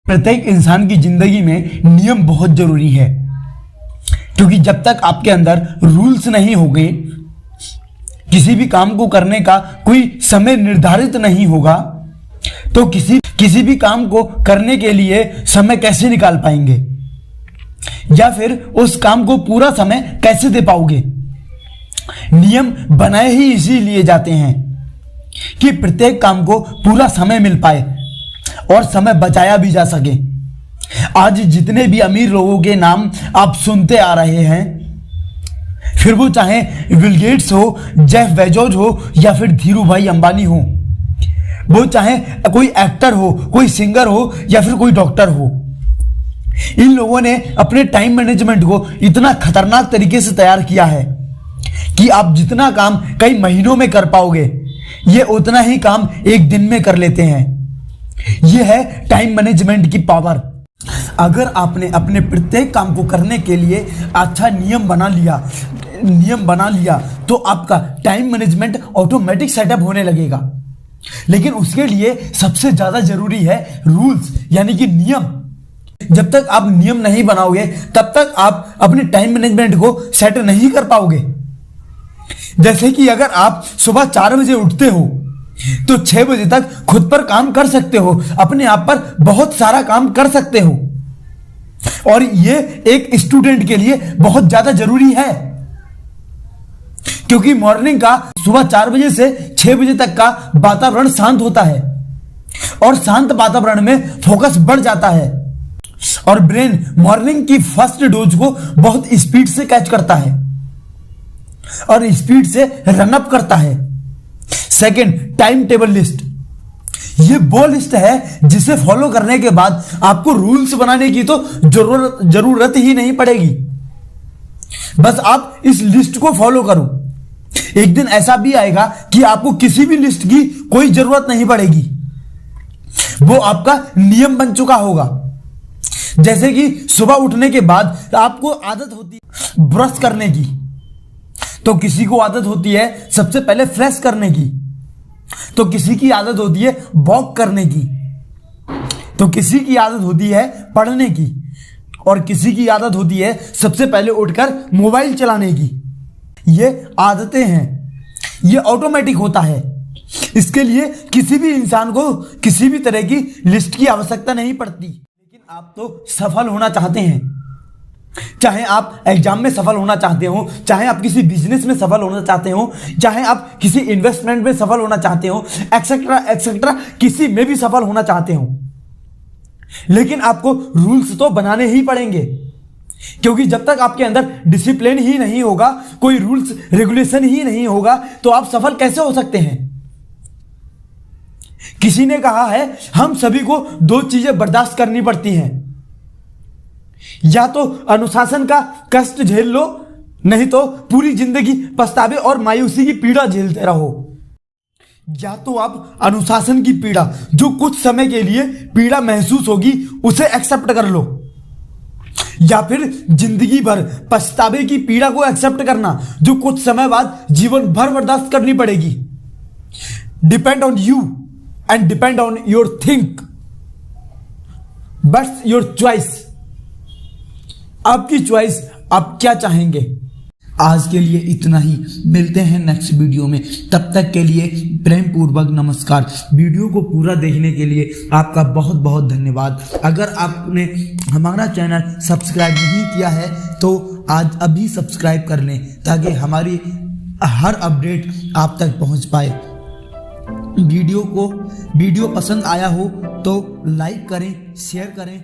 प्रत्येक इंसान की जिंदगी में नियम बहुत जरूरी है, क्योंकि जब तक आपके अंदर रूल्स नहीं होंगे, किसी भी काम को करने का कोई समय निर्धारित नहीं होगा, तो किसी भी काम को करने के लिए समय कैसे निकाल पाएंगे या फिर उस काम को पूरा समय कैसे दे पाओगे। नियम बनाए ही इसीलिए जाते हैं कि प्रत्येक काम को पूरा समय मिल पाए और समय बचाया भी जा सके। आज जितने भी अमीर लोगों के नाम आप सुनते आ रहे हैं, फिर वो चाहे बिल गेट्स हो, जेफ बेजोस हो या फिर धीरू भाई अंबानी हो, वो चाहे कोई एक्टर हो, कोई सिंगर हो या फिर कोई डॉक्टर हो, इन लोगों ने अपने टाइम मैनेजमेंट को इतना खतरनाक तरीके से तैयार किया है कि आप जितना काम कई महीनों में कर पाओगे, ये उतना ही काम एक दिन में कर लेते हैं। ये है टाइम मैनेजमेंट की पावर। अगर आपने अपने प्रत्येक काम को करने के लिए अच्छा नियम बना लिया तो आपका टाइम मैनेजमेंट ऑटोमेटिक सेटअप होने लगेगा। लेकिन उसके लिए सबसे ज्यादा जरूरी है रूल्स, यानी कि नियम। जब तक आप नियम नहीं बनाओगे तब तक आप अपने टाइम मैनेजमेंट को सेट नहीं कर पाओगे। जैसे कि अगर आप सुबह 4 बजे उठते हो तो 6 बजे तक खुद पर काम कर सकते हो, अपने आप पर बहुत सारा काम कर सकते हो, और ये एक स्टूडेंट के लिए बहुत ज्यादा जरूरी है, क्योंकि मॉर्निंग का सुबह 4 बजे से 6 बजे तक का वातावरण शांत होता है और शांत वातावरण में फोकस बढ़ जाता है और ब्रेन मॉर्निंग की फर्स्ट डोज को बहुत स्पीड से कैच करता है और स्पीड से रन अप करता है। Second, time table list. ये वो लिस्ट है जिसे फॉलो करने के बाद आपको रूल्स बनाने की तो जरूरत ही नहीं पड़ेगी। बस आप इस लिस्ट को फॉलो करो। एक दिन ऐसा भी आएगा कि आपको किसी भी लिस्ट की कोई जरूरत नहीं पड़ेगी, वो आपका नियम बन चुका होगा। जैसे कि सुबह उठने के बाद आपको आदत होती है ब्रश करने की, तो किसी को आदत होती है सबसे पहले फ्रेश करने की, तो किसी की आदत होती है वॉक करने की, तो किसी की आदत होती है पढ़ने की, और किसी की आदत होती है सबसे पहले उठकर मोबाइल चलाने की। ये आदतें हैं, ये ऑटोमेटिक होता है। इसके लिए किसी भी इंसान को किसी भी तरह की लिस्ट की आवश्यकता नहीं पड़ती। लेकिन आप तो सफल होना चाहते हैं, चाहे आप एग्जाम में सफल होना चाहते हो, चाहे आप किसी बिजनेस में सफल होना चाहते हो, चाहे आप किसी इन्वेस्टमेंट में सफल होना चाहते हो, एक्सेट्रा एक्सेट्रा, किसी में भी सफल होना चाहते हो। लेकिन आपको रूल्स तो बनाने ही पड़ेंगे, क्योंकि जब तक आपके अंदर डिसिप्लिन ही नहीं होगा, कोई रूल्स रेगुलेशन ही नहीं होगा, तो आप सफल कैसे हो सकते हैं। किसी ने कहा है हम सभी को 2 चीजें बर्दाश्त करनी पड़ती हैं, या तो अनुशासन का कष्ट झेल लो, नहीं तो पूरी जिंदगी पछतावे और मायूसी की पीड़ा झेलते रहो। या तो आप अनुशासन की पीड़ा, जो कुछ समय के लिए पीड़ा महसूस होगी, उसे एक्सेप्ट कर लो, या फिर जिंदगी भर पछतावे की पीड़ा को एक्सेप्ट करना, जो कुछ समय बाद जीवन भर बर्दाश्त करनी पड़ेगी। Depend on you and depend on your think, buts your choice. आपकी चॉइस, आप क्या चाहेंगे। आज के लिए इतना ही, मिलते हैं नेक्स्ट वीडियो में। तब तक के लिए प्रेम पूर्वक नमस्कार। वीडियो को पूरा देखने के लिए आपका बहुत बहुत धन्यवाद। अगर आपने हमारा चैनल सब्सक्राइब नहीं किया है तो आज अभी सब्सक्राइब कर लें, ताकि हमारी हर अपडेट आप तक पहुंच पाए। वीडियो पसंद आया हो तो लाइक करें, शेयर करें।